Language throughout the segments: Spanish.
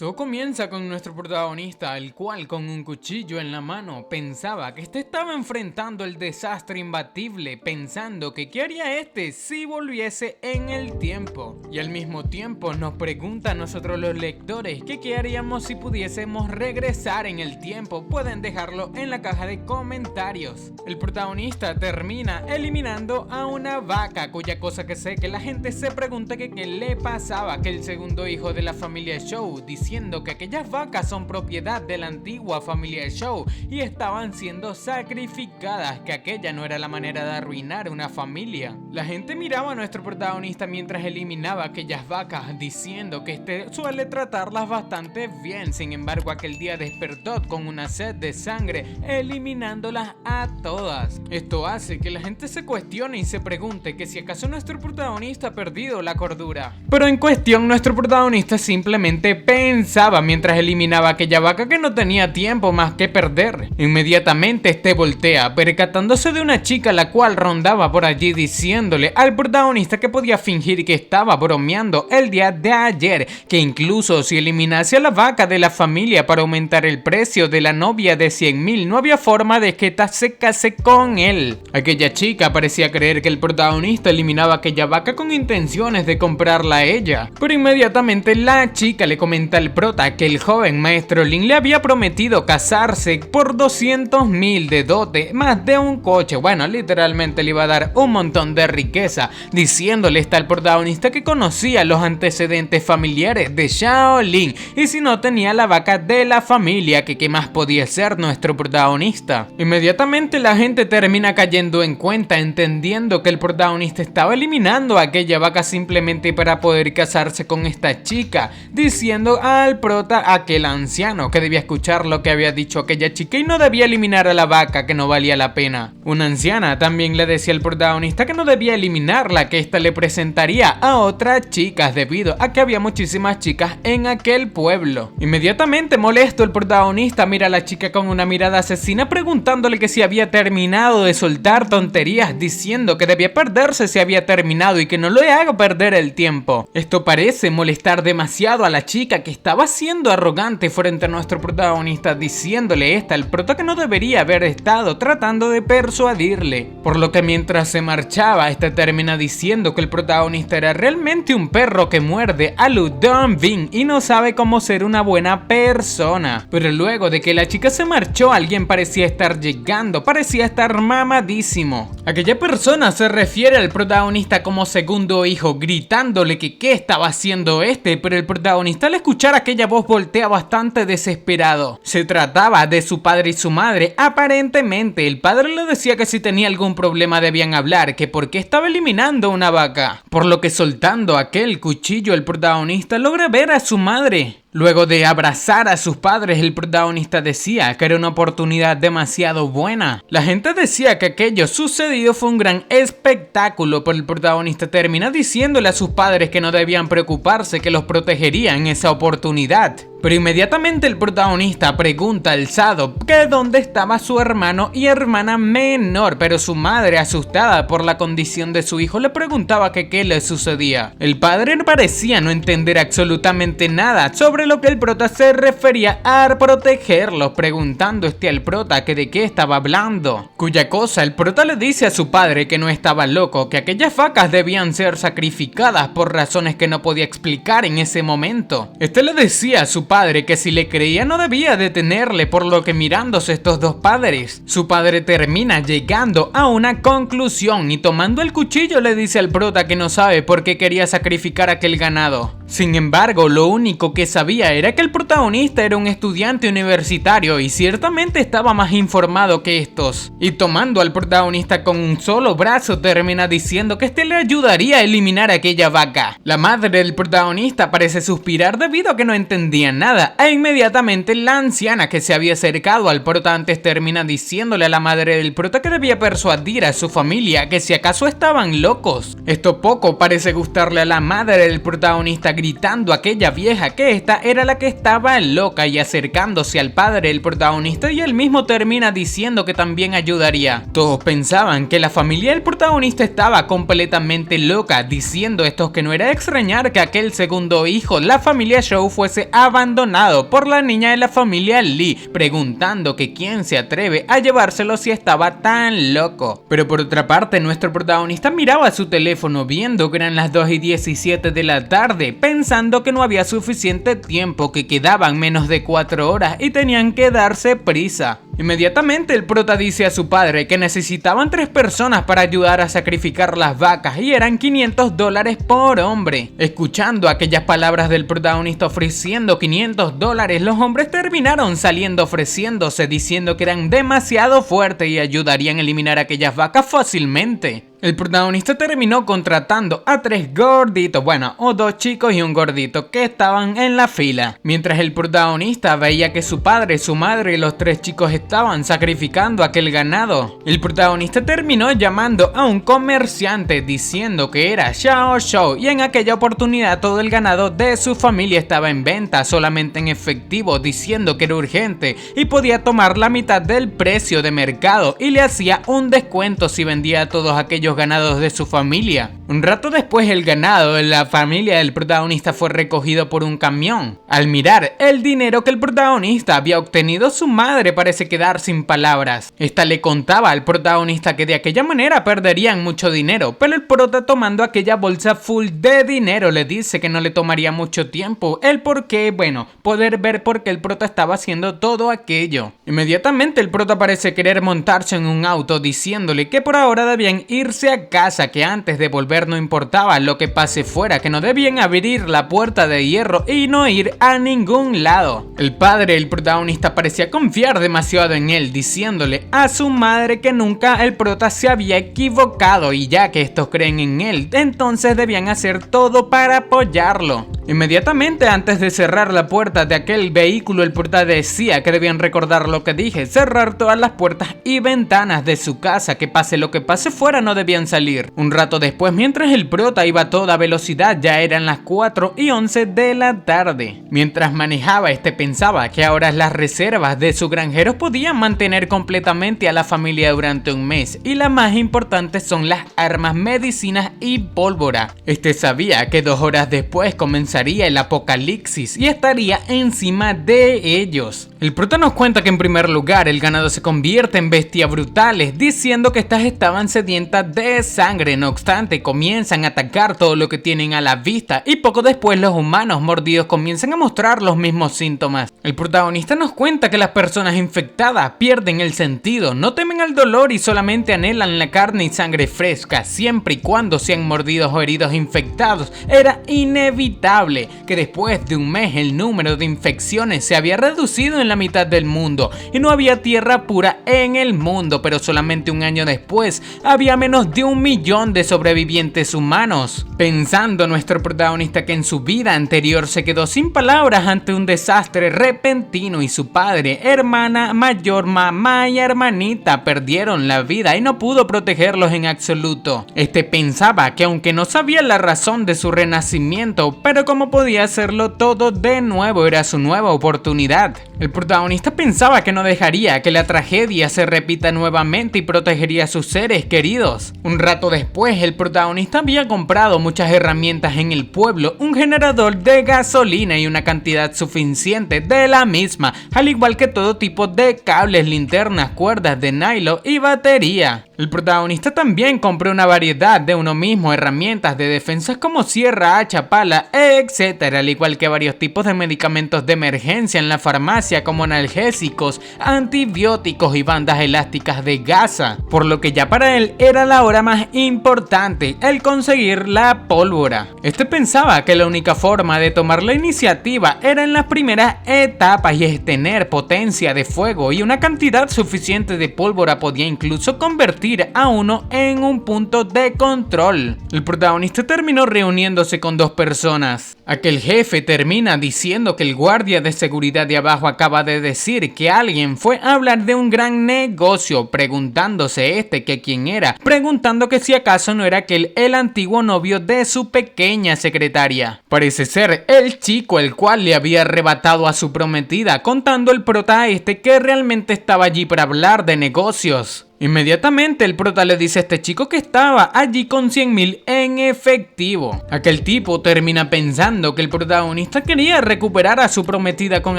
Todo comienza con nuestro protagonista, el cual con un cuchillo en la mano pensaba que estaba enfrentando el desastre imbatible, pensando que qué haría si volviese en el tiempo. Y al mismo tiempo nos pregunta a nosotros los lectores que qué haríamos si pudiésemos regresar en el tiempo. Pueden dejarlo en la caja de comentarios. El protagonista termina eliminando a una vaca, cuya cosa que sé que la gente se pregunta que qué le pasaba, que el segundo hijo de la familia Show, diciendo que aquellas vacas son propiedad de la antigua familia Show y estaban siendo sacrificadas, que aquella no era la manera de arruinar una familia. La gente miraba a nuestro protagonista mientras eliminaba aquellas vacas, diciendo que suele tratarlas bastante bien. Sin embargo, aquel día despertó con una sed de sangre, eliminándolas a todas. Esto hace que la gente se cuestione y se pregunte que si acaso nuestro protagonista ha perdido la cordura. Pero en cuestión, nuestro protagonista simplemente pensaba mientras eliminaba aquella vaca que no tenía tiempo más que perder. Inmediatamente voltea, percatándose de una chica la cual rondaba por allí, diciéndole al protagonista que podía fingir que estaba bromeando el día de ayer, que incluso si eliminase a la vaca de la familia para aumentar el precio de la novia de 100.000, no había forma de que ésta se case con él. Aquella chica parecía creer que el protagonista eliminaba aquella vaca con intenciones de comprarla a ella, pero inmediatamente la chica le comenta al prota que el joven maestro Lin le había prometido casarse por 200.000 de dote, más de un coche. Bueno, literalmente le iba a dar un montón de riqueza, diciéndole al protagonista que conocía los antecedentes familiares de Shaolin y si no tenía la vaca de la familia, que qué más podía ser nuestro protagonista. Inmediatamente la gente termina cayendo en cuenta, entendiendo que el protagonista estaba eliminando a aquella vaca simplemente para poder casarse con esta chica, diciendo al prota, aquel anciano, que debía escuchar lo que había dicho aquella chica y no debía eliminar a la vaca, que no valía la pena. Una anciana también le decía al protagonista que no debía eliminarla, que ésta le presentaría a otras chicas debido a que había muchísimas chicas en aquel pueblo. Inmediatamente molesto, el protagonista mira a la chica con una mirada asesina, preguntándole que si había terminado de soltar tonterías, diciendo que debía perderse si había terminado y que no le haga perder el tiempo. Esto parece molestar demasiado a la chica, que estaba siendo arrogante frente a nuestro protagonista, diciéndole al prota que no debería haber estado tratando de persuadirle. Por lo que mientras se marchaba, termina diciendo que el protagonista era realmente un perro que muerde a Lu Dongbin y no sabe cómo ser una buena persona. Pero luego de que la chica se marchó, alguien parecía estar llegando, parecía estar mamadísimo. Aquella persona se refiere al protagonista como segundo hijo, gritándole que qué estaba haciendo pero el protagonista al escuchar aquella voz voltea bastante desesperado. Se trataba de su padre y su madre. Aparentemente el padre le decía que si tenía algún problema debían hablar, que por qué estaba eliminando una vaca. Por lo que soltando aquel cuchillo, el protagonista logra ver a su madre. Luego de abrazar a sus padres, el protagonista decía que era una oportunidad demasiado buena. La gente decía que aquello sucedido fue un gran espectáculo, pero el protagonista termina diciéndole a sus padres que no debían preocuparse, que los protegería en esa oportunidad. Pero inmediatamente el protagonista pregunta alzado que dónde estaba su hermano y hermana menor, pero su madre, asustada por la condición de su hijo, le preguntaba que qué le sucedía. El padre parecía no entender absolutamente nada sobre lo que el prota se refería a protegerlos, preguntando al prota que de qué estaba hablando. Cuya cosa el prota le dice a su padre que no estaba loco, que aquellas vacas debían ser sacrificadas por razones que no podía explicar en ese momento. Le decía a su padre que si le creía no debía detenerle, por lo que mirándose estos dos padres, su padre termina llegando a una conclusión y tomando el cuchillo le dice al prota que no sabe por qué quería sacrificar aquel ganado. Sin embargo, lo único que sabía era que el protagonista era un estudiante universitario y ciertamente estaba más informado que estos. Y tomando al protagonista con un solo brazo, termina diciendo que le ayudaría a eliminar aquella vaca. La madre del protagonista parece suspirar debido a que no entendía nada, e inmediatamente la anciana que se había acercado al prota antes termina diciéndole a la madre del prota que debía persuadir a su familia que si acaso estaban locos. Esto poco parece gustarle a la madre del protagonista, gritando a aquella vieja que esta era la que estaba loca y acercándose al padre del protagonista, y él mismo termina diciendo que también ayudaría. Todos pensaban que la familia del protagonista estaba completamente loca, diciendo estos que no era de extrañar que aquel segundo hijo, la familia Zhou, fuese abandonado por la niña de la familia Li, preguntando que quién se atreve a llevárselo si estaba tan loco. Pero por otra parte, nuestro protagonista miraba su teléfono viendo que eran las 2:17 de la tarde, pensando que no había suficiente tiempo, que quedaban menos de 4 horas y tenían que darse prisa. Inmediatamente el prota dice a su padre que necesitaban 3 personas para ayudar a sacrificar las vacas y eran $500 por hombre. Escuchando aquellas palabras del protagonista ofreciendo $500, los hombres terminaron saliendo ofreciéndose, diciendo que eran demasiado fuertes y ayudarían a eliminar aquellas vacas fácilmente. El protagonista terminó contratando a 3 gorditos, o 2 chicos y un gordito que estaban en la fila. Mientras el protagonista veía que su padre, su madre y los 3 chicos estaban sacrificando aquel ganado, el protagonista terminó llamando a un comerciante diciendo que era Xiao Shou, y en aquella oportunidad todo el ganado de su familia estaba en venta solamente en efectivo, diciendo que era urgente y podía tomar la mitad del precio de mercado y le hacía un descuento si vendía a todos aquellos ganados de su familia. Un rato después, el ganado de la familia del protagonista fue recogido por un camión. Al mirar el dinero que el protagonista había obtenido, su madre parece quedar sin palabras. Esta le contaba al protagonista que de aquella manera perderían mucho dinero, pero el prota, tomando aquella bolsa full de dinero, le dice que no le tomaría mucho tiempo el por qué, poder ver por qué el prota estaba haciendo todo aquello. Inmediatamente el prota parece querer montarse en un auto, diciéndole que por ahora debían irse a casa, que antes de volver no importaba lo que pase fuera, que no debían abrir la puerta de hierro y no ir a ningún lado. El padre del protagonista parecía confiar demasiado en él, diciéndole a su madre que nunca el prota se había equivocado, y ya que estos creen en él, entonces debían hacer todo para apoyarlo. Inmediatamente antes de cerrar la puerta de aquel vehículo, el prota decía que debían recordar lo que dije, cerrar todas las puertas y ventanas de su casa, que pase lo que pase fuera no debían salir. Un rato después, mientras el prota iba a toda velocidad, ya eran las 4:11 de la tarde. Mientras manejaba, pensaba que ahora las reservas de sus granjeros podían mantener completamente a la familia durante un mes, y las más importantes son las armas, medicinas y pólvora. Sabía que 2 horas después comenzaría el apocalipsis y estaría encima de ellos. El prota nos cuenta que en primer lugar el ganado se convierte en bestias brutales, diciendo que estas estaban sedientas de sangre. No obstante, comienzan a atacar todo lo que tienen a la vista, y poco después los humanos mordidos comienzan a mostrar los mismos síntomas. El protagonista nos cuenta que las personas infectadas pierden el sentido, no temen al dolor y solamente anhelan la carne y sangre fresca, siempre y cuando sean mordidos o heridos infectados. Era inevitable que después de un mes el número de infecciones se había reducido en la mitad del mundo y no había tierra pura en el mundo, pero solamente un año después había menos de 1 millón de sobrevivientes humanos. Pensando nuestro protagonista que en su vida anterior se quedó sin palabras ante un desastre repentino, y su padre, hermana mayor, mamá y hermanita perdieron la vida y no pudo protegerlos en absoluto. Pensaba que aunque no sabía la razón de su renacimiento, pero como podía hacerlo todo de nuevo, era su nueva oportunidad. El protagonista pensaba que no dejaría que la tragedia se repita nuevamente y protegería a sus seres queridos. Un rato después, el protagonista había comprado muchas herramientas en el pueblo, un generador de gasolina y una cantidad suficiente de la misma, al igual que todo tipo de cables, linternas, cuerdas de nylon y batería. El protagonista también compró una variedad de uno mismo, herramientas de defensa como sierra, hacha, pala, etc., al igual que varios tipos de medicamentos de emergencia en la farmacia como analgésicos, antibióticos y bandas elásticas de gasa, por lo que ya para él era la hora más importante, el conseguir la pólvora. Pensaba que la única forma de tomar la iniciativa era en las primeras etapas, y es tener potencia de fuego, y una cantidad suficiente de pólvora podía incluso convertir a uno en un punto de control. El protagonista terminó reuniéndose con 2 personas. Aquel jefe termina diciendo que el guardia de seguridad de abajo acaba de decir que alguien fue a hablar de un gran negocio, preguntándose que quién era, preguntando que si acaso no era aquel el antiguo novio de su pequeña secretaria. Parece ser el chico el cual le había arrebatado a su prometida, contando el prota que realmente estaba allí para hablar de negocios. Inmediatamente el prota le dice a este chico que estaba allí con 100.000 en efectivo. Aquel tipo termina pensando que el protagonista quería recuperar a su prometida con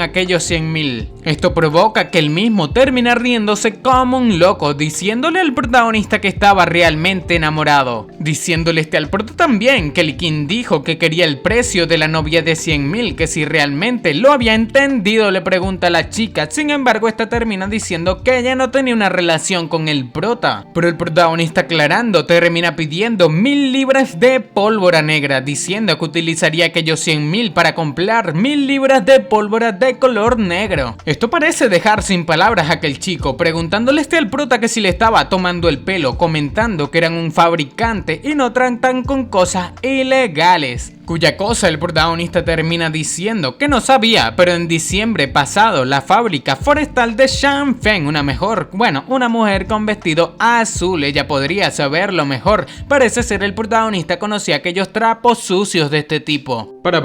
aquellos 100.000. Esto provoca que él mismo termine riéndose como un loco, diciéndole al protagonista que estaba realmente enamorado. Diciéndole al prota también que el King dijo que quería el precio de la novia de 100.000, que si realmente lo había entendido le pregunta a la chica. Sin embargo, esta termina diciendo que ella no tenía una relación con el prota, pero el protagonista aclarando termina pidiendo 1.000 libras de pólvora negra, diciendo que utilizaría aquellos 100.000 para comprar 1.000 libras de pólvora de color negro. Esto parece dejar sin palabras a aquel chico, preguntándole al prota que si le estaba tomando el pelo, comentando que eran un fabricante y no tratan con cosas ilegales. Cuya cosa el protagonista termina diciendo que no sabía, pero en diciembre pasado la fábrica forestal de Shangfeng, una mujer con vestido azul, ella podría saberlo mejor. Parece ser el protagonista conocía aquellos trapos sucios de este tipo. Para.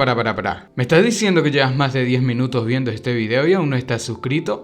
¿Me estás diciendo que llevas más de 10 minutos viendo este video y aún no estás suscrito?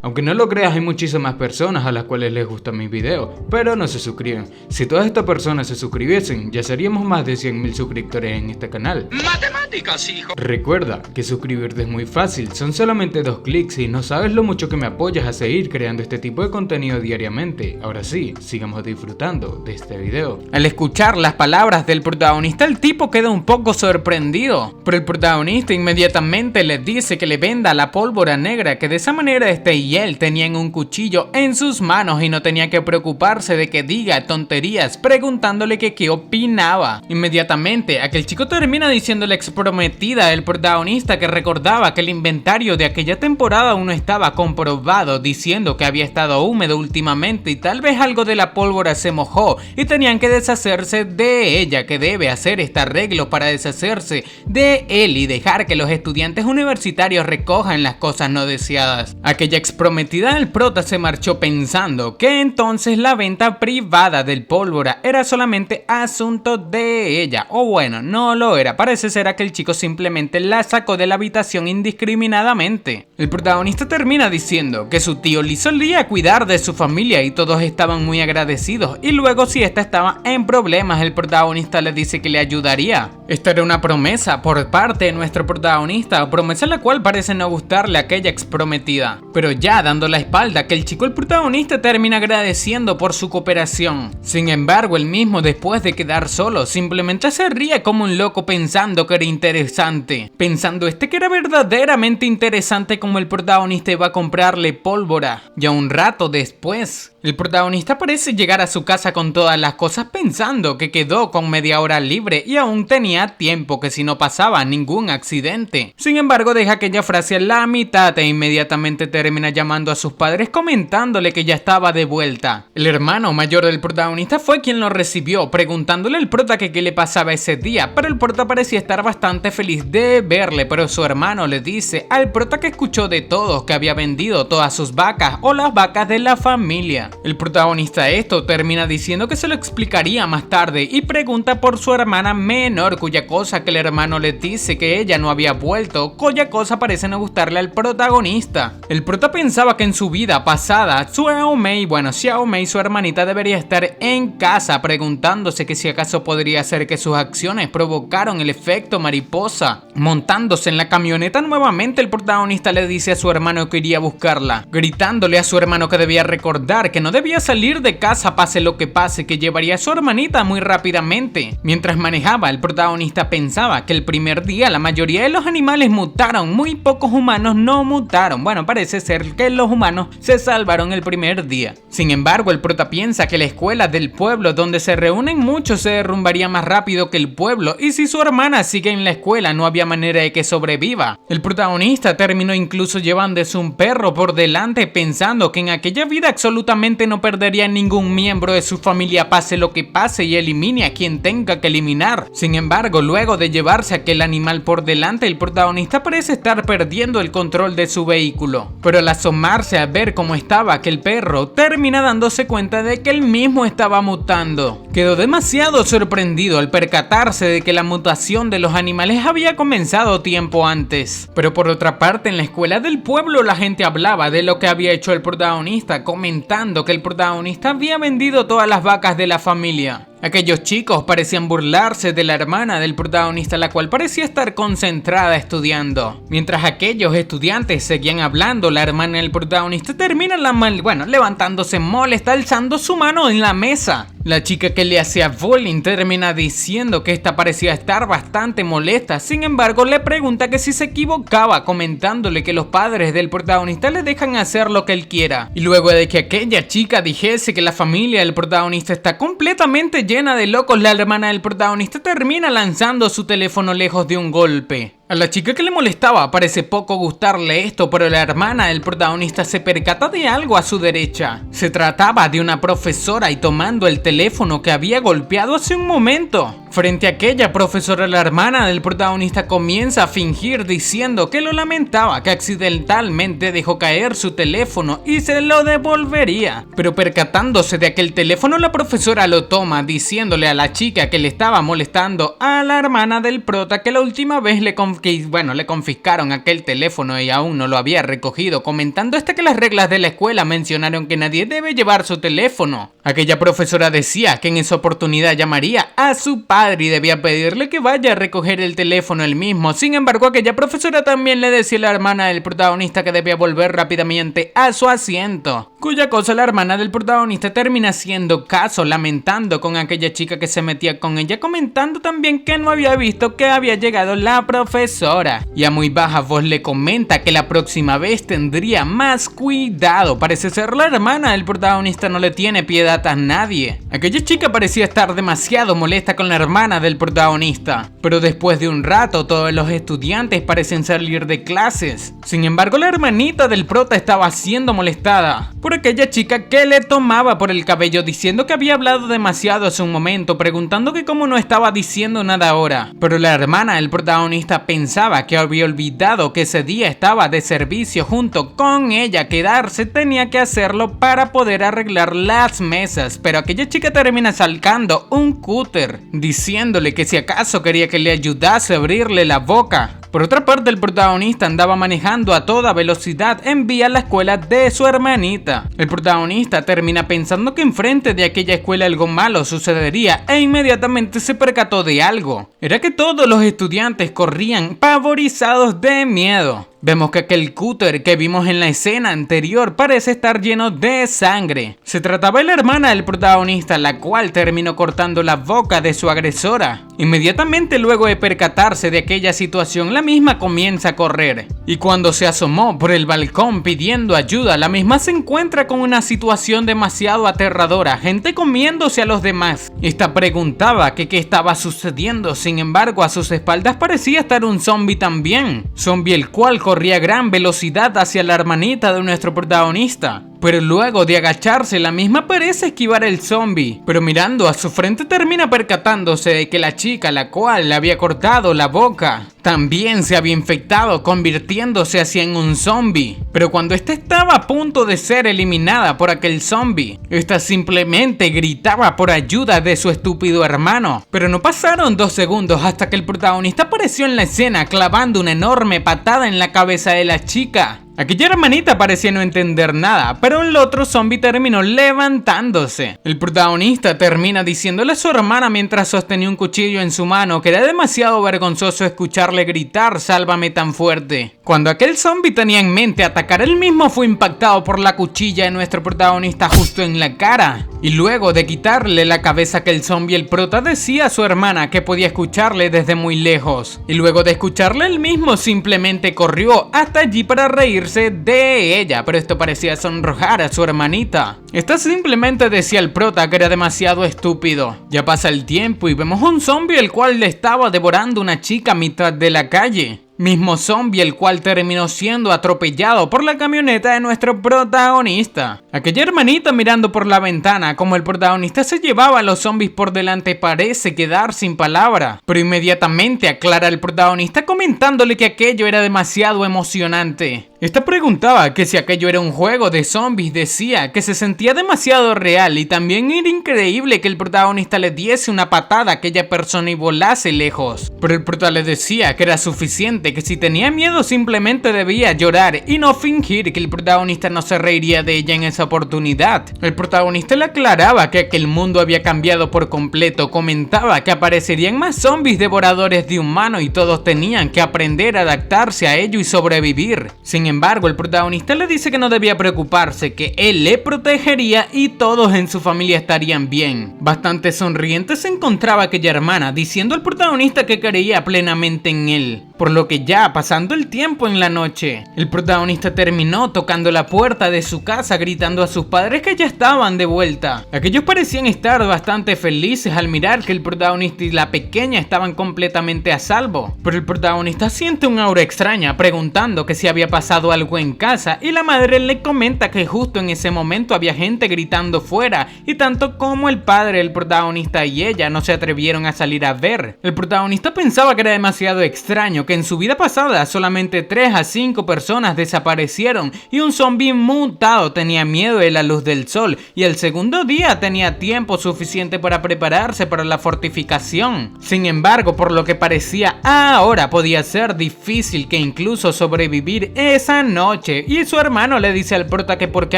Aunque no lo creas, hay muchísimas personas a las cuales les gustan mis videos, pero no se suscriben. Si todas estas personas se suscribiesen, ya seríamos más de 100.000 suscriptores en este canal. ¡Matemáticas, hijo! Recuerda que suscribirte es muy fácil, son solamente 2 clics y no sabes lo mucho que me apoyas a seguir creando este tipo de contenido diariamente. Ahora sí, sigamos disfrutando de este video. Al escuchar las palabras del protagonista, el tipo queda un poco sorprendido, pero el protagonista inmediatamente le dice que le venda la pólvora negra, que de esa manera y él tenían un cuchillo en sus manos y no tenía que preocuparse de que diga tonterías, preguntándole que qué opinaba. Inmediatamente aquel chico termina diciéndole exprometida del protagonista que recordaba que el inventario de aquella temporada aún no estaba comprobado, diciendo que había estado húmedo últimamente y tal vez algo de la pólvora se mojó y tenían que deshacerse de ella, que debe hacer este arreglo para deshacerse de él y dejar que los estudiantes universitarios recojan las cosas no deseadas. Aquella prometida del prota se marchó pensando que entonces la venta privada del pólvora era solamente asunto de ella, o bueno, no lo era, parece ser que el chico simplemente la sacó de la habitación indiscriminadamente. El protagonista termina diciendo que su tío le solía cuidar de su familia y todos estaban muy agradecidos, y luego si esta estaba en problemas el protagonista le dice que le ayudaría. Esta era una promesa por parte de nuestro protagonista, promesa la cual parece no gustarle a aquella exprometida, pero ya dando la espalda que el chico el protagonista termina agradeciendo por su cooperación. Sin embargo, él mismo después de quedar solo simplemente se ríe como un loco pensando que era interesante, pensando que era verdaderamente interesante como el protagonista iba a comprarle pólvora. Ya un rato después el protagonista parece llegar a su casa con todas las cosas pensando que quedó con media hora libre y aún tenía tiempo, que si no pasaba ningún accidente. Sin embargo, deja aquella frase a la mitad e inmediatamente termina llamando a sus padres comentándole que ya estaba de vuelta. El hermano mayor del protagonista fue quien lo recibió, preguntándole al prota que qué le pasaba ese día, pero el prota parecía estar bastante feliz de verle, pero su hermano le dice al prota que escuchó de todos que había vendido todas sus vacas o las vacas de la familia. El protagonista termina diciendo que se lo explicaría más tarde y pregunta por su hermana menor, cuya cosa que el hermano le dice que ella no había vuelto, cuya cosa parece no gustarle al protagonista. El prota pensaba que en su vida pasada Xiao Mei, su hermanita, debería estar en casa, preguntándose que si acaso podría ser que sus acciones provocaron el efecto mariposa. Montándose en la camioneta nuevamente, el protagonista le dice a su hermano que iría a buscarla, gritándole a su hermano que debía recordar que no debía salir de casa pase lo que pase, que llevaría a su hermanita muy rápidamente. Mientras manejaba, el protagonista pensaba que el primer día la mayoría de los animales mutaron, muy pocos humanos no mutaron. Bueno, parece ser que los humanos se salvaron el primer día. Sin embargo, el prota piensa que la escuela del pueblo donde se reúnen muchos se derrumbaría más rápido que el pueblo, y si su hermana sigue en la escuela no había manera de que sobreviva. El protagonista terminó incluso llevándose un perro por delante pensando que en aquella vida absolutamente simplemente no perdería ningún miembro de su familia pase lo que pase y elimine a quien tenga que eliminar. Sin embargo, luego de llevarse a aquel animal por delante, el protagonista parece estar perdiendo el control de su vehículo. Pero al asomarse a ver cómo estaba aquel perro, termina dándose cuenta de que él mismo estaba mutando. Quedó demasiado sorprendido al percatarse de que la mutación de los animales había comenzado tiempo antes. Pero por otra parte, en la escuela del pueblo la gente hablaba de lo que había hecho el protagonista, comentando que el protagonista había vendido todas las vacas de la familia. Aquellos chicos parecían burlarse de la hermana del protagonista, la cual parecía estar concentrada estudiando. Mientras aquellos estudiantes seguían hablando, la hermana del protagonista termina levantándose molesta, alzando su mano en la mesa. La chica que le hacía bullying termina diciendo que esta parecía estar bastante molesta. Sin embargo, le pregunta que si se equivocaba, comentándole que los padres del protagonista le dejan hacer lo que él quiera. Y luego de que aquella chica dijese que la familia del protagonista está completamente llena de locos, la hermana del protagonista termina lanzando su teléfono lejos de un golpe. A la chica que le molestaba parece poco gustarle esto, pero la hermana del protagonista se percata de algo a su derecha. Se trataba de una profesora y tomando el teléfono que había golpeado hace un momento. Frente a aquella profesora, la hermana del protagonista comienza a fingir diciendo que lo lamentaba, que accidentalmente dejó caer su teléfono y se lo devolvería. Pero percatándose de aquel teléfono, la profesora lo toma, diciéndole a la chica que le estaba molestando a la hermana del prota que la última vez le confiscaron aquel teléfono y aún no lo había recogido, comentando que las reglas de la escuela mencionaron que nadie debe llevar su teléfono. Aquella profesora decía que en esa oportunidad llamaría a su padre y debía pedirle que vaya a recoger el teléfono él mismo. Sin embargo, aquella profesora también le decía a la hermana del protagonista que debía volver rápidamente a su asiento, cuya cosa la hermana del protagonista termina haciendo caso, lamentando con aquella chica que se metía con ella, comentando también que no había visto que había llegado la profesora, y a muy baja voz le comenta que la próxima vez tendría más cuidado. Parece ser la hermana del protagonista no le tiene piedad a nadie. Aquella chica parecía estar demasiado molesta con la hermana del protagonista, pero después de un rato todos los estudiantes parecen salir de clases. Sin embargo, la hermanita del prota estaba siendo molestada por aquella chica que le tomaba por el cabello, diciendo que había hablado demasiado hace un momento, preguntando que cómo no estaba diciendo nada ahora. Pero la hermana del protagonista pensaba que había olvidado que ese día estaba de servicio junto con ella, quedarse tenía que hacerlo para poder arreglar las mesas. Pero aquella chica termina sacando un cúter, diciéndole que si acaso quería que le ayudase a abrirle la boca. Por otra parte, el protagonista andaba manejando a toda velocidad en vía a la escuela de su hermanita. El protagonista termina pensando que enfrente de aquella escuela algo malo sucedería e inmediatamente se percató de algo. Era que todos los estudiantes corrían pavorizados de miedo. Vemos que aquel cúter que vimos en la escena anterior parece estar lleno de sangre. Se trataba de la hermana del protagonista, la cual terminó cortando la boca de su agresora. Inmediatamente luego de percatarse de aquella situación, la misma comienza a correr. Y cuando se asomó por el balcón pidiendo ayuda, la misma se encuentra con una situación demasiado aterradora, gente comiéndose a los demás. Esta preguntaba que qué estaba sucediendo, sin embargo a sus espaldas parecía estar un zombie también. Zombie el cual corría a gran velocidad hacia la hermanita de nuestro protagonista. Pero luego de agacharse, la misma parece esquivar el zombie, pero mirando a su frente termina percatándose de que la chica, la cual le había cortado la boca, también se había infectado, convirtiéndose así en un zombie. Pero cuando esta estaba a punto de ser eliminada por aquel zombie, esta simplemente gritaba por ayuda de su estúpido hermano. Pero no pasaron 2 segundos hasta que el protagonista apareció en la escena clavando una enorme patada en la cabeza de la chica. Aquella hermanita parecía no entender nada, pero el otro zombie terminó levantándose. El protagonista termina diciéndole a su hermana mientras sostenía un cuchillo en su mano que era demasiado vergonzoso escucharle gritar "sálvame" tan fuerte. Cuando aquel zombie tenía en mente atacar, él mismo fue impactado por la cuchilla de nuestro protagonista justo en la cara. Y luego de quitarle la cabeza a aquel zombie, el prota decía a su hermana que podía escucharle desde muy lejos. Y luego de escucharle, él mismo simplemente corrió hasta allí para reír de ella, pero esto parecía sonrojar a su hermanita. Esta simplemente decía al prota que era demasiado estúpido. Ya pasa el tiempo y vemos un zombie el cual le estaba devorando una chica a mitad de la calle. Mismo zombie el cual terminó siendo atropellado por la camioneta de nuestro protagonista. Aquella hermanita mirando por la ventana como el protagonista se llevaba a los zombies por delante parece quedar sin palabra, pero inmediatamente aclara el protagonista comentándole que aquello era demasiado emocionante. Esta preguntaba que si aquello era un juego de zombies, decía que se sentía demasiado real y también era increíble que el protagonista le diese una patada a aquella persona y volase lejos. Pero el prota le decía que era suficiente, que si tenía miedo simplemente debía llorar y no fingir que el protagonista no se reiría de ella en esa oportunidad. El protagonista le aclaraba que aquel mundo había cambiado por completo, comentaba que aparecerían más zombies devoradores de humanos y todos tenían que aprender a adaptarse a ello y sobrevivir. Sin embargo, el protagonista le dice que no debía preocuparse, que él le protegería y todos en su familia estarían bien. Bastante sonriente se encontraba aquella hermana, diciendo al protagonista que creía plenamente en él. Por lo que ya pasando el tiempo en la noche, el protagonista terminó tocando la puerta de su casa gritando a sus padres que ya estaban de vuelta. Aquellos parecían estar bastante felices al mirar que el protagonista y la pequeña estaban completamente a salvo. Pero el protagonista siente un aura extraña preguntando que si había pasado algo en casa y la madre le comenta que justo en ese momento había gente gritando fuera y tanto como el padre del protagonista y ella no se atrevieron a salir a ver. El protagonista pensaba que era demasiado extraño que en su vida pasada solamente 3 a 5 personas desaparecieron y un zombie mutado tenía miedo de la luz del sol y el segundo día tenía tiempo suficiente para prepararse para la fortificación. Sin embargo, por lo que parecía ahora podía ser difícil que incluso sobrevivir esa noche, y su hermano le dice al prota que porque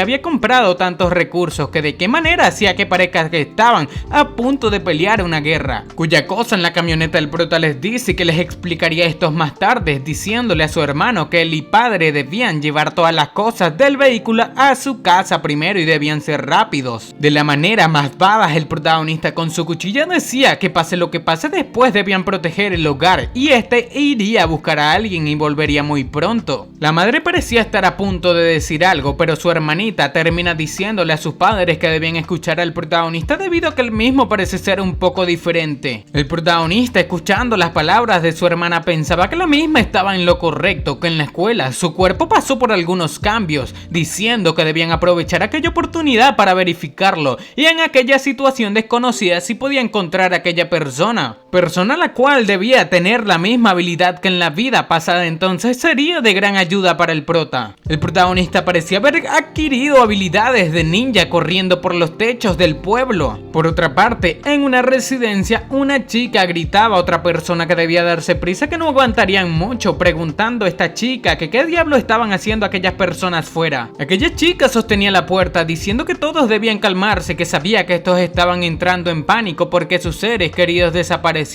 había comprado tantos recursos, que de qué manera hacía que parezca que estaban a punto de pelear una guerra, cuya cosa en la camioneta el prota les dice que les explicaría esto más tarde, diciéndole a su hermano que él y padre debían llevar todas las cosas del vehículo a su casa primero y debían ser rápidos. De la manera más badass, el protagonista con su cuchilla decía que pase lo que pase después debían proteger el hogar y este iría a buscar a alguien y volvería muy pronto. La madre parecía estar a punto de decir algo, pero su hermanita termina diciéndole a sus padres que debían escuchar al protagonista debido a que él mismo parece ser un poco diferente. El protagonista, escuchando las palabras de su hermana, pensaba que la misma estaba en lo correcto, que en la escuela su cuerpo pasó por algunos cambios, diciendo que debían aprovechar aquella oportunidad para verificarlo y en aquella situación desconocida si podía encontrar a aquella persona a la cual debía tener la misma habilidad que en la vida pasada, entonces sería de gran ayuda para el prota. El protagonista parecía haber adquirido habilidades de ninja corriendo por los techos del pueblo. Por otra parte, en una residencia, una chica gritaba a otra persona que debía darse prisa, que no aguantarían mucho, preguntando a esta chica que qué diablo estaban haciendo aquellas personas fuera. Aquella chica sostenía la puerta diciendo que todos debían calmarse, que sabía que estos estaban entrando en pánico porque sus seres queridos desaparecieron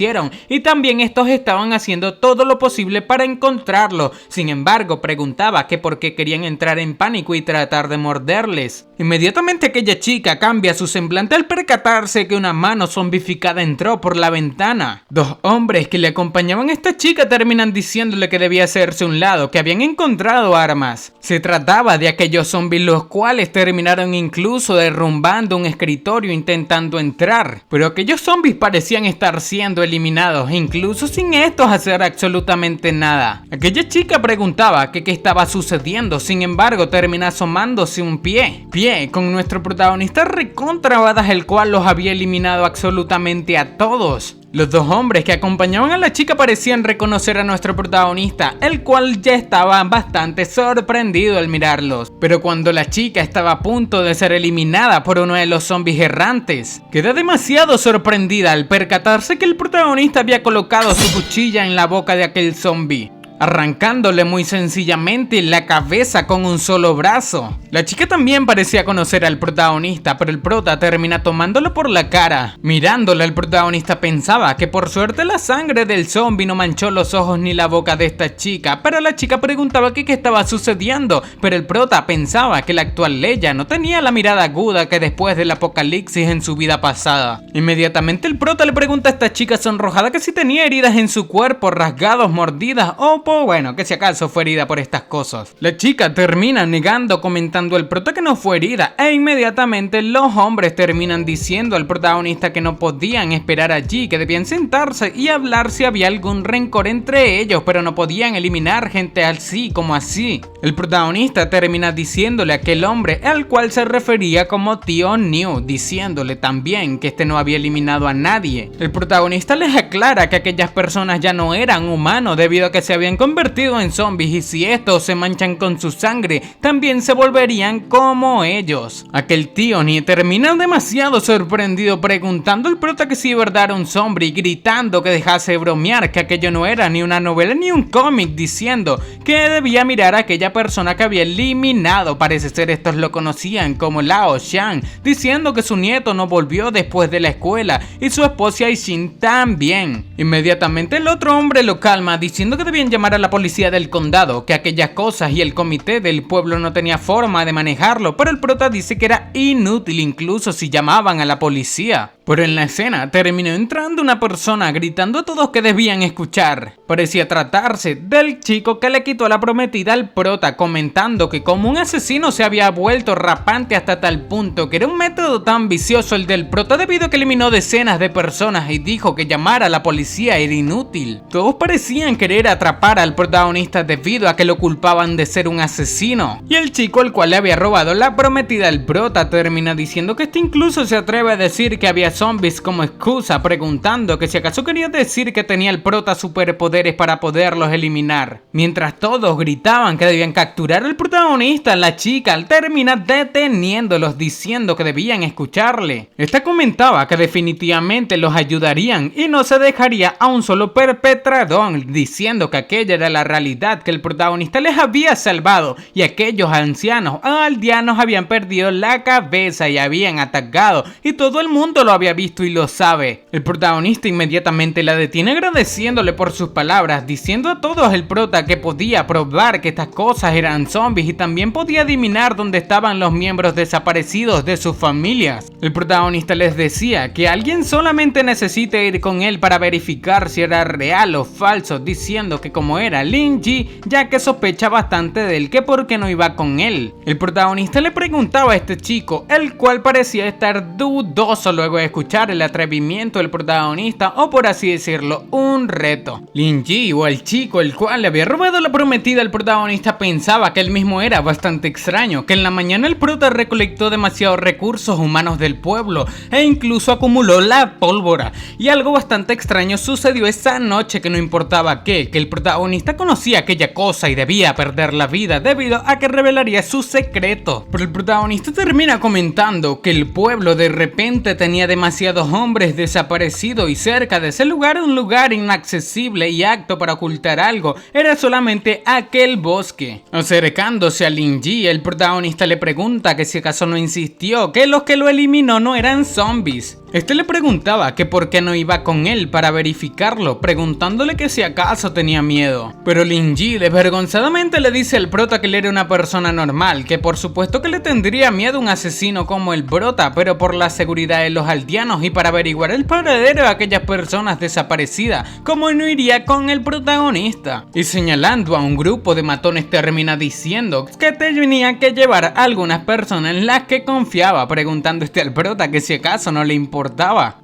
y también estos estaban haciendo todo lo posible para encontrarlo. Sin embargo, preguntaba que por qué querían entrar en pánico y tratar de morderles. Inmediatamente aquella chica cambia su semblante al percatarse que una mano zombificada entró por la ventana. Dos hombres que le acompañaban a esta chica terminan diciéndole que debía hacerse a un lado, que habían encontrado armas. Se trataba de aquellos zombies los cuales terminaron incluso derrumbando un escritorio intentando entrar. Pero aquellos zombies parecían estar siendo eliminados, incluso sin estos hacer absolutamente nada. Aquella chica preguntaba que qué estaba sucediendo, sin embargo termina asomándose un pie con nuestro protagonista recontra badass, el cual los había eliminado absolutamente a todos. Los dos hombres que acompañaban a la chica parecían reconocer a nuestro protagonista, el cual ya estaba bastante sorprendido al mirarlos. Pero cuando la chica estaba a punto de ser eliminada por uno de los zombies errantes, queda demasiado sorprendida al percatarse que el protagonista había colocado su cuchilla en la boca de aquel zombie, arrancándole muy sencillamente la cabeza con un solo brazo. La chica también parecía conocer al protagonista, pero el prota termina tomándolo por la cara. Mirándole, el protagonista pensaba que por suerte la sangre del zombie no manchó los ojos ni la boca de esta chica, pero la chica preguntaba qué estaba sucediendo, pero el prota pensaba que la actual Leia no tenía la mirada aguda que después del apocalipsis en su vida pasada. Inmediatamente el prota le pregunta a esta chica sonrojada que si tenía heridas en su cuerpo, rasgados, mordidas o pues bueno, que si acaso fue herida por estas cosas. La chica termina negando, comentando al prota que no fue herida, e inmediatamente los hombres terminan diciendo al protagonista que no podían esperar allí, que debían sentarse y hablar si había algún rencor entre ellos, pero no podían eliminar gente así como así. El protagonista termina diciéndole a aquel hombre al cual se refería como tío New, diciéndole también que este no había eliminado a nadie. El protagonista les aclara que aquellas personas ya no eran humanos debido a que se habían convertido en zombies, y si estos se manchan con su sangre, también se volverían como ellos. Aquel tío New termina demasiado sorprendido, preguntando al prota que si verdad era un zombie y gritando que dejase de bromear, que aquello no era ni una novela ni un cómic, diciendo que debía mirar a aquella persona que había eliminado. Parece ser estos lo conocían como Lao Shan, diciendo que su nieto no volvió después de la escuela y su esposa Aishin también. Inmediatamente el otro hombre lo calma, diciendo que debían llamar a la policía del condado, que aquellas cosas y el comité del pueblo no tenía forma de manejarlo, pero el prota dice que era inútil incluso si llamaban a la policía. Pero en la escena terminó entrando una persona gritando a todos que debían escuchar. Parecía tratarse del chico que le quitó a la prometida al prota, comentando que como un asesino se había vuelto rapante hasta tal punto que era un método tan vicioso el del prota debido a que eliminó decenas de personas y dijo que llamar a la policía era inútil. Todos parecían querer atrapar al protagonista debido a que lo culpaban de ser un asesino. Y el chico al cual le había robado la prometida al prota termina diciendo que este incluso se atreve a decir que había zombies como excusa, preguntando que si acaso quería decir que tenía el prota superpoderes para poderlos eliminar. Mientras todos gritaban que debían capturar al protagonista, la chica termina deteniéndolos, diciendo que debían escucharle. Esta comentaba que definitivamente los ayudarían y no se dejaría a un solo perpetrador, diciendo que aquella era la realidad, que el protagonista les había salvado y aquellos ancianos aldeanos habían perdido la cabeza y habían atacado, y todo el mundo lo había visto y lo sabe. El protagonista inmediatamente la detiene agradeciéndole por sus palabras, diciendo a todos el prota que podía probar que estas cosas eran zombies y también podía adivinar dónde estaban los miembros desaparecidos de sus familias. El protagonista les decía que alguien solamente necesita ir con él para verificar si era real o falso, diciendo que como era Lin Ji, ya que sospecha bastante de él, que por qué no iba con él. El protagonista le preguntaba a este chico, el cual parecía estar dudoso luego de escuchar el atrevimiento del protagonista, o por así decirlo, un reto. Lin Ji, o el chico el cual le había robado la prometida al protagonista, pensaba que él mismo era bastante extraño, que en la mañana el prota recolectó demasiados recursos humanos del pueblo e incluso acumuló la pólvora, y algo bastante extraño sucedió esa noche, que no importaba qué, que el protagonista conocía aquella cosa y debía perder la vida debido a que revelaría su secreto. Pero el protagonista termina comentando que el pueblo de repente tenía demasiados hombres desaparecidos y cerca de ese lugar, un lugar inaccesible y apto para ocultar algo, era solamente aquel bosque. Acercándose a Lin Ji, el protagonista le pregunta que si acaso no insistió que los que lo eliminó no eran zombies. Este le preguntaba que por qué no iba con él para verificarlo, preguntándole que si acaso tenía miedo. Pero Lin Ji desvergonzadamente le dice al prota que él era una persona normal, que por supuesto que le tendría miedo a un asesino como el prota, pero por la seguridad de los aldeanos y para averiguar el paradero de aquellas personas desaparecidas, como no iría con el protagonista. Y señalando a un grupo de matones termina diciendo que tenía que llevar a algunas personas en las que confiaba, preguntando al prota que si acaso no le importaba.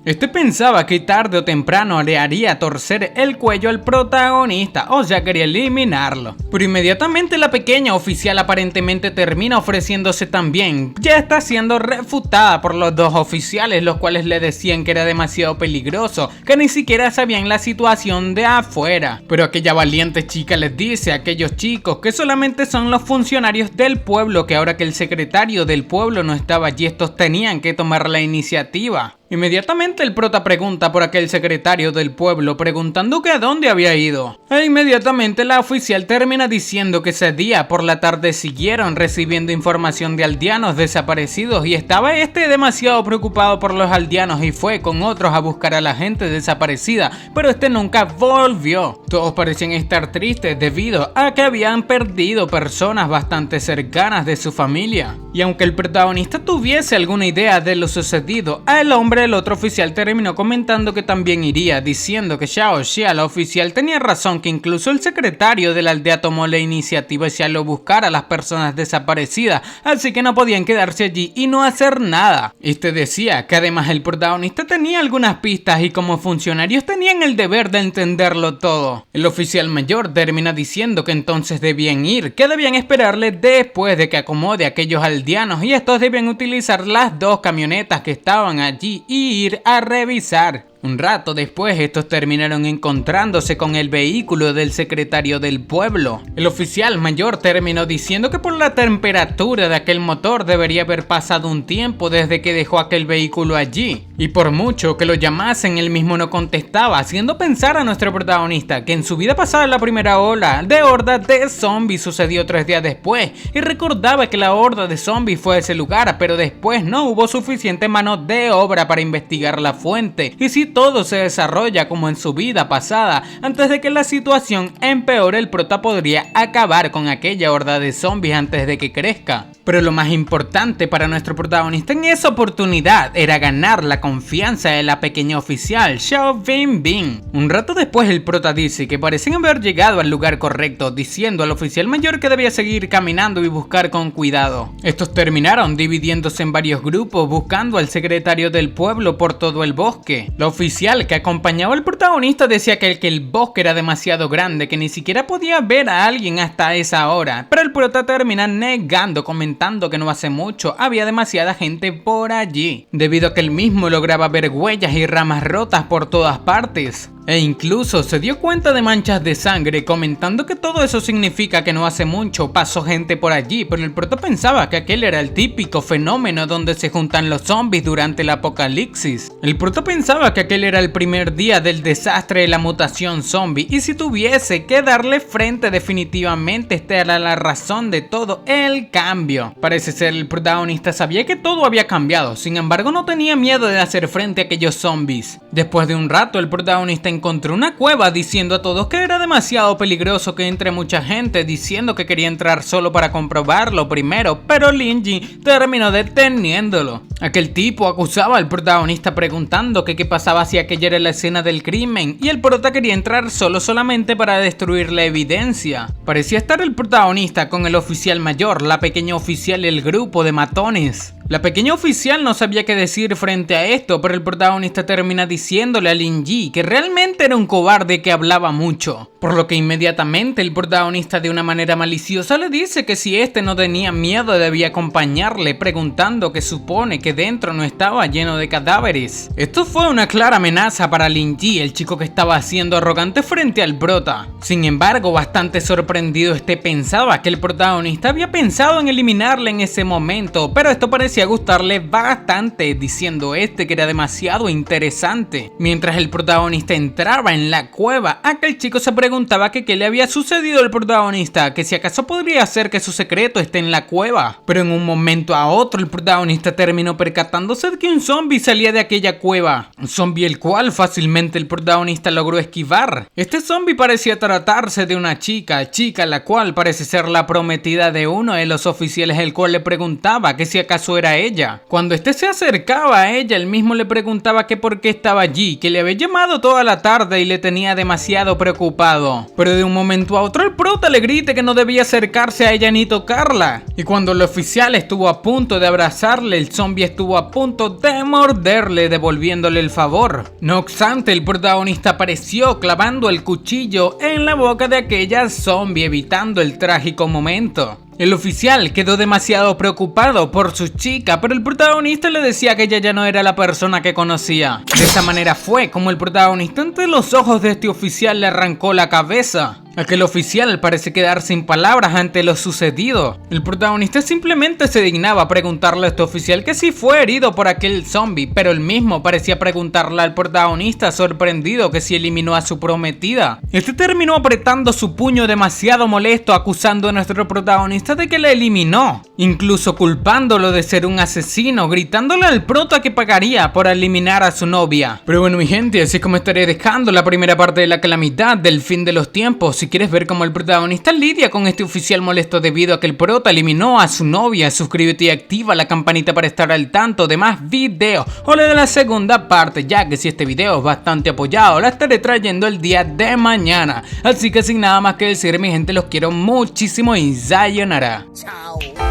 Este pensaba que tarde o temprano le haría torcer el cuello al protagonista, o ya quería eliminarlo. Pero inmediatamente la pequeña oficial aparentemente termina ofreciéndose también. Ya está siendo refutada por los dos oficiales, los cuales le decían que era demasiado peligroso, que ni siquiera sabían la situación de afuera. Pero aquella valiente chica les dice a aquellos chicos que solamente son los funcionarios del pueblo, que ahora que el secretario del pueblo no estaba allí, estos tenían que tomar la iniciativa. Inmediatamente el prota pregunta por aquel secretario del pueblo, preguntando que a dónde había ido. E inmediatamente la oficial termina diciendo que ese día por la tarde siguieron recibiendo información de aldeanos desaparecidos y estaba demasiado preocupado por los aldeanos y fue con otros a buscar a la gente desaparecida, pero nunca volvió. Todos parecían estar tristes debido a que habían perdido personas bastante cercanas de su familia. Y aunque el protagonista tuviese alguna idea de lo sucedido, el hombre pero el otro oficial terminó comentando que también iría, diciendo que Xiao Xia, la oficial, tenía razón, que incluso el secretario de la aldea tomó la iniciativa hacia lo buscar a las personas desaparecidas, así que no podían quedarse allí y no hacer nada. Este decía que además el protagonista tenía algunas pistas y como funcionarios tenían el deber de entenderlo todo. El oficial mayor termina diciendo que entonces debían ir, que debían esperarle después de que acomode a aquellos aldeanos y estos debían utilizar las dos camionetas que estaban allí y ir a revisar. Un rato después estos terminaron encontrándose con el vehículo del secretario del pueblo. El oficial mayor terminó diciendo que por la temperatura de aquel motor debería haber pasado un tiempo desde que dejó aquel vehículo allí. Y por mucho que lo llamasen, él mismo no contestaba, haciendo pensar a nuestro protagonista que en su vida pasada la primera ola de horda de zombies sucedió 3 días después. Y recordaba que la horda de zombies fue a ese lugar, pero después no hubo suficiente mano de obra para investigar la fuente. Y si todo se desarrolla como en su vida pasada, antes de que la situación empeore, el prota podría acabar con aquella horda de zombies antes de que crezca. Pero lo más importante para nuestro protagonista en esa oportunidad era ganar la confianza de la pequeña oficial Xiao Bingbing. Un rato después el prota dice que parecen haber llegado al lugar correcto, diciendo al oficial mayor que debía seguir caminando y buscar con cuidado. Estos terminaron dividiéndose en varios grupos buscando al secretario del pueblo por todo el bosque. La oficial que acompañaba al protagonista decía que el bosque era demasiado grande, que ni siquiera podía ver a alguien hasta esa hora, pero el prota termina negando, comentando que no hace mucho había demasiada gente por allí, debido a que él mismo lograba ver huellas y ramas rotas por todas partes. E incluso se dio cuenta de manchas de sangre, comentando que todo eso significa que no hace mucho pasó gente por allí, pero el prota pensaba que aquel era el típico fenómeno donde se juntan los zombies durante el apocalipsis. El prota pensaba que aquel era el primer día del desastre de la mutación zombie, y si tuviese que darle frente definitivamente esta era la razón de todo el cambio. Parece ser el protagonista sabía que todo había cambiado, sin embargo no tenía miedo de hacer frente a aquellos zombies. Después de un rato el protagonista encontró una cueva, diciendo a todos que era demasiado peligroso que entre mucha gente, diciendo que quería entrar solo para comprobarlo primero, pero Lin Yi terminó deteniéndolo. Aquel tipo acusaba al protagonista preguntando que qué pasaba si aquella era la escena del crimen, y el prota quería entrar solamente para destruir la evidencia. Parecía estar el protagonista con el oficial mayor, la pequeña oficial y el grupo de matones. La pequeña oficial no sabía qué decir frente a esto, pero el protagonista termina diciéndole a Lin Yi que realmente era un cobarde que hablaba mucho. Por lo que inmediatamente el protagonista de una manera maliciosa le dice que si este no tenía miedo debía acompañarle, preguntando que supone que dentro no estaba lleno de cadáveres. Esto fue una clara amenaza para Lin Yi, el chico que estaba siendo arrogante frente al prota. Sin embargo, bastante sorprendido este pensaba que el protagonista había pensado en eliminarle en ese momento, pero esto parecía gustarle bastante, diciendo que era demasiado interesante. Mientras el protagonista entraba en la cueva, aquel chico se preguntaba que qué le había sucedido al protagonista, que si acaso podría ser que su secreto esté en la cueva. Pero en un momento a otro el protagonista terminó percatándose de que un zombie salía de aquella cueva, un zombie el cual fácilmente el protagonista logró esquivar. Este zombie parecía tratarse de una chica la cual parece ser la prometida de uno de los oficiales, el cual le preguntaba que si acaso era ella. Cuando este se acercaba a ella, él mismo le preguntaba que por qué estaba allí, que le había llamado toda la tarde y le tenía demasiado preocupado. Pero de un momento a otro el prota le grita que no debía acercarse a ella ni tocarla. Y cuando el oficial estuvo a punto de abrazarle, el zombie estuvo a punto de morderle, devolviéndole el favor. No obstante, el protagonista apareció clavando el cuchillo en la boca de aquella zombie, evitando el trágico momento. El oficial quedó demasiado preocupado por su chica, pero el protagonista le decía que ella ya no era la persona que conocía. De esa manera fue como el protagonista ante los ojos de este oficial le arrancó la cabeza. Aquel oficial parece quedar sin palabras ante lo sucedido. El protagonista simplemente se dignaba a preguntarle a este oficial que si fue herido por aquel zombie, pero él mismo parecía preguntarle al protagonista sorprendido que si eliminó a su prometida. Este terminó apretando su puño demasiado molesto, acusando a nuestro protagonista de que la eliminó, incluso culpándolo de ser un asesino, gritándole al prota que pagaría por eliminar a su novia. Pero bueno mi gente, así como estaré dejando la primera parte de la calamidad del fin de los tiempos. Si si quieres ver cómo el protagonista lidia con este oficial molesto debido a que el prota eliminó a su novia, suscríbete y activa la campanita para estar al tanto de más videos. O le de la segunda parte, ya que si este video es bastante apoyado, la estaré trayendo el día de mañana. Así que sin nada más que decir, mi gente, los quiero muchísimo y sayonara. Chao.